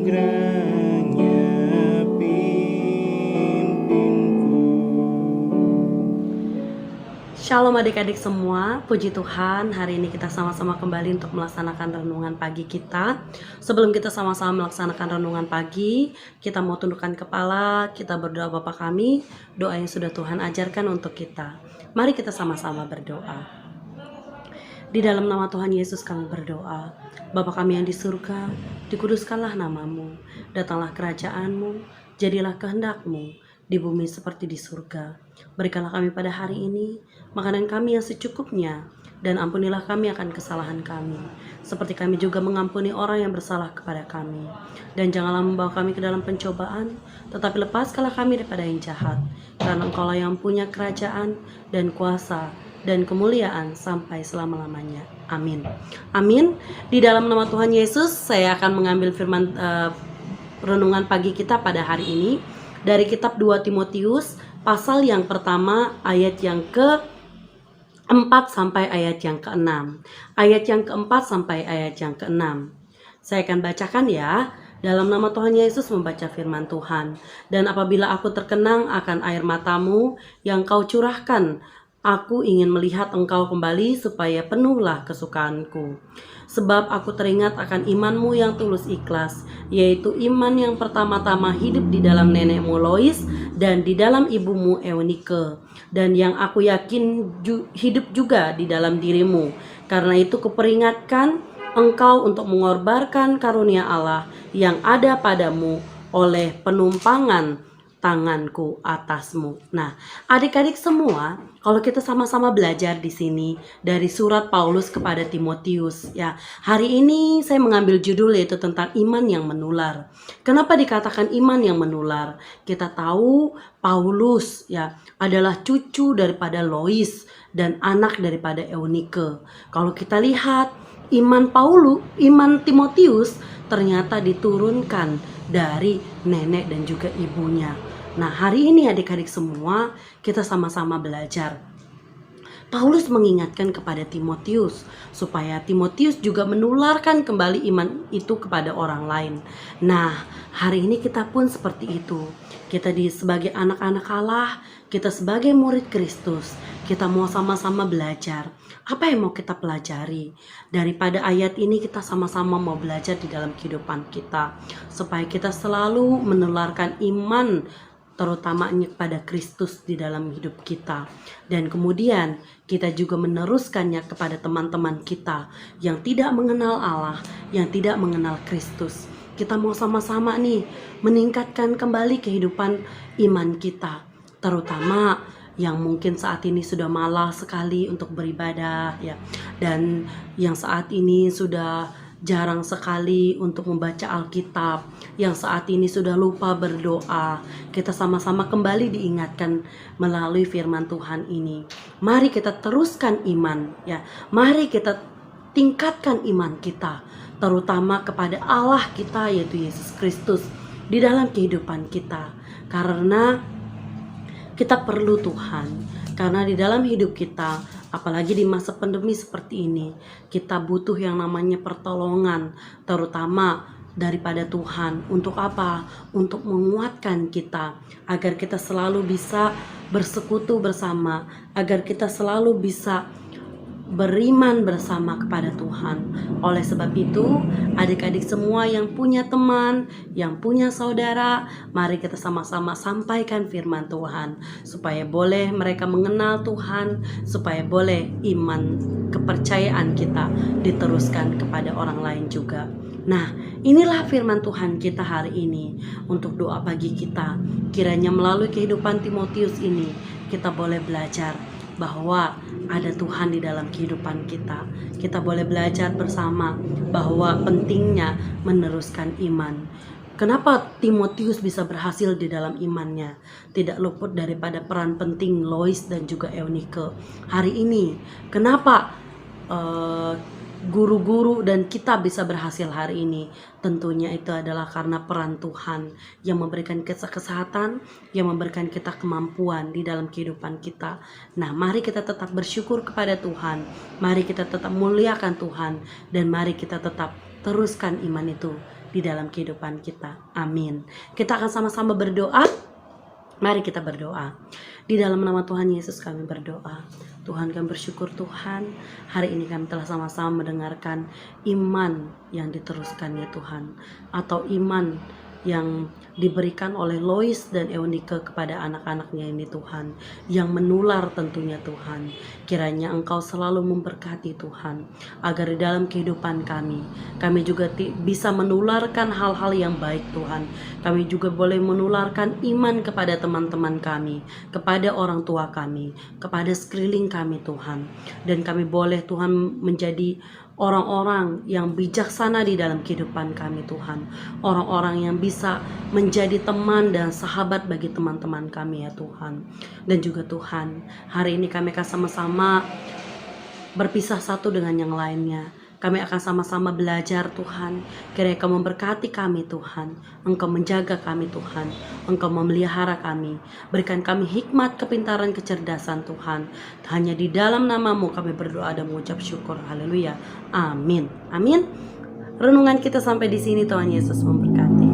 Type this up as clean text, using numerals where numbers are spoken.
kiranya pimpinku. Shalom adik-adik semua, puji Tuhan, hari ini kita sama-sama kembali untuk melaksanakan renungan pagi kita. Sebelum kita sama-sama melaksanakan renungan pagi, kita mau tundukkan kepala, kita berdoa Bapa kami, doa yang sudah Tuhan ajarkan untuk kita. Mari kita sama-sama berdoa. Di dalam nama Tuhan Yesus kami berdoa. Bapa kami yang di surga, dikuduskanlah namamu, datanglah kerajaanmu, jadilah kehendak-mu di bumi seperti di surga. Berikanlah kami pada hari ini makanan kami yang secukupnya, dan ampunilah kami akan kesalahan kami, seperti kami juga mengampuni orang yang bersalah kepada kami. Dan janganlah membawa kami ke dalam pencobaan, tetapi lepaskanlah kami daripada yang jahat, karena Engkaulah yang punya kerajaan dan kuasa dan kemuliaan sampai selama-lamanya. Amin. Amin. Di dalam nama Tuhan Yesus, saya akan mengambil firman renungan pagi kita pada hari ini dari kitab 2 Timotius pasal yang pertama ayat yang ke-4 sampai ayat yang ke-6. Ayat yang ke-4 sampai ayat yang ke-6. Saya akan bacakan ya. Dalam nama Tuhan Yesus membaca firman Tuhan. Dan apabila aku terkenang akan air matamu yang kau curahkan, aku ingin melihat engkau kembali supaya penuhlah kesukaanku. Sebab aku teringat akan imanmu yang tulus ikhlas, yaitu iman yang pertama-tama hidup di dalam nenekmu Lois dan di dalam ibumu Eunike, dan yang aku yakin hidup juga di dalam dirimu. Karena itu kuperingatkan engkau untuk mengorbankan karunia Allah yang ada padamu oleh penumpangan tanganku atasmu. Nah, adik-adik semua, kalau kita sama-sama belajar di sini dari surat Paulus kepada Timotius, ya. Hari ini saya mengambil judul yaitu tentang iman yang menular. Kenapa dikatakan iman yang menular? Kita tahu Paulus ya adalah cucu daripada Lois dan anak daripada Eunike. Kalau kita lihat iman Timotius ternyata diturunkan dari nenek dan juga ibunya. Nah, hari ini adik-adik semua kita sama-sama belajar. Paulus mengingatkan kepada Timotius supaya Timotius juga menularkan kembali iman itu kepada orang lain. Nah, hari ini kita pun seperti itu. Kita sebagai anak-anak Allah, kita sebagai murid Kristus, kita mau sama-sama belajar. Apa yang mau kita pelajari? Daripada ayat ini kita sama-sama mau belajar di dalam kehidupan kita, supaya kita selalu menularkan iman terutamanya kepada Kristus di dalam hidup kita. Dan kemudian kita juga meneruskannya kepada teman-teman kita yang tidak mengenal Allah, yang tidak mengenal Kristus. Kita mau sama-sama nih meningkatkan kembali kehidupan iman kita, terutama yang mungkin saat ini sudah malas sekali untuk beribadah ya, dan yang saat ini sudah jarang sekali untuk membaca Alkitab, yang saat ini sudah lupa berdoa. Kita sama-sama kembali diingatkan melalui firman Tuhan ini. Mari kita teruskan iman ya. Mari kita tingkatkan iman kita, terutama kepada Allah kita yaitu Yesus Kristus di dalam kehidupan kita. Karena kita perlu Tuhan. Karena di dalam hidup kita, apalagi di masa pandemi seperti ini, kita butuh yang namanya pertolongan, terutama daripada Tuhan. Untuk apa? Untuk menguatkan kita, agar kita selalu bisa bersekutu bersama, agar kita selalu bisa beriman bersama kepada Tuhan. Oleh sebab itu, adik-adik semua yang punya teman, yang punya saudara, mari kita sama-sama sampaikan firman Tuhan, supaya boleh mereka mengenal Tuhan, supaya boleh iman kepercayaan kita diteruskan kepada orang lain juga. Nah, inilah firman Tuhan kita hari ini untuk doa pagi kita. Kiranya melalui kehidupan Timotius ini kita boleh belajar bahwa ada Tuhan di dalam kehidupan kita. Kita boleh belajar bersama bahwa pentingnya meneruskan iman. Kenapa Timotius bisa berhasil di dalam imannya? Tidak luput daripada peran penting Lois dan juga Eunike. Hari ini, kenapa guru-guru dan kita bisa berhasil hari ini? Tentunya itu adalah karena peran Tuhan yang memberikan kita kesehatan, yang memberikan kita kemampuan di dalam kehidupan kita. Nah, mari kita tetap bersyukur kepada Tuhan, mari kita tetap muliakan Tuhan, dan mari kita tetap teruskan iman itu di di dalam kehidupan kita. Amin. Kita akan sama-sama berdoa. Mari kita berdoa. Di dalam nama Tuhan Yesus kami berdoa. Tuhan, kami bersyukur Tuhan, hari ini kami telah sama-sama mendengarkan iman yang diteruskan ya Tuhan, atau iman yang diberikan oleh Lois dan Eunike kepada anak-anaknya ini Tuhan, yang menular tentunya Tuhan. Kiranya Engkau selalu memberkati Tuhan, agar di dalam kehidupan kami juga bisa menularkan hal-hal yang baik Tuhan. Kami juga boleh menularkan iman kepada teman-teman kami, kepada orang tua kami, kepada sekeliling kami Tuhan. Dan kami boleh Tuhan menjadi orang-orang yang bijaksana di dalam kehidupan kami Tuhan. Orang-orang yang bisa menjadi teman dan sahabat bagi teman-teman kami ya Tuhan. Dan juga Tuhan, hari ini kami akan sama-sama berpisah satu dengan yang lainnya. Kami akan sama-sama belajar Tuhan. Kiranya Engkau memberkati kami Tuhan. Engkau menjaga kami Tuhan. Engkau memelihara kami. Berikan kami hikmat, kepintaran, kecerdasan Tuhan. Hanya di dalam nama-Mu kami berdoa dan mengucap syukur. Haleluya. Amin. Amin. Renungan kita sampai di sini. Tuhan Yesus memberkati.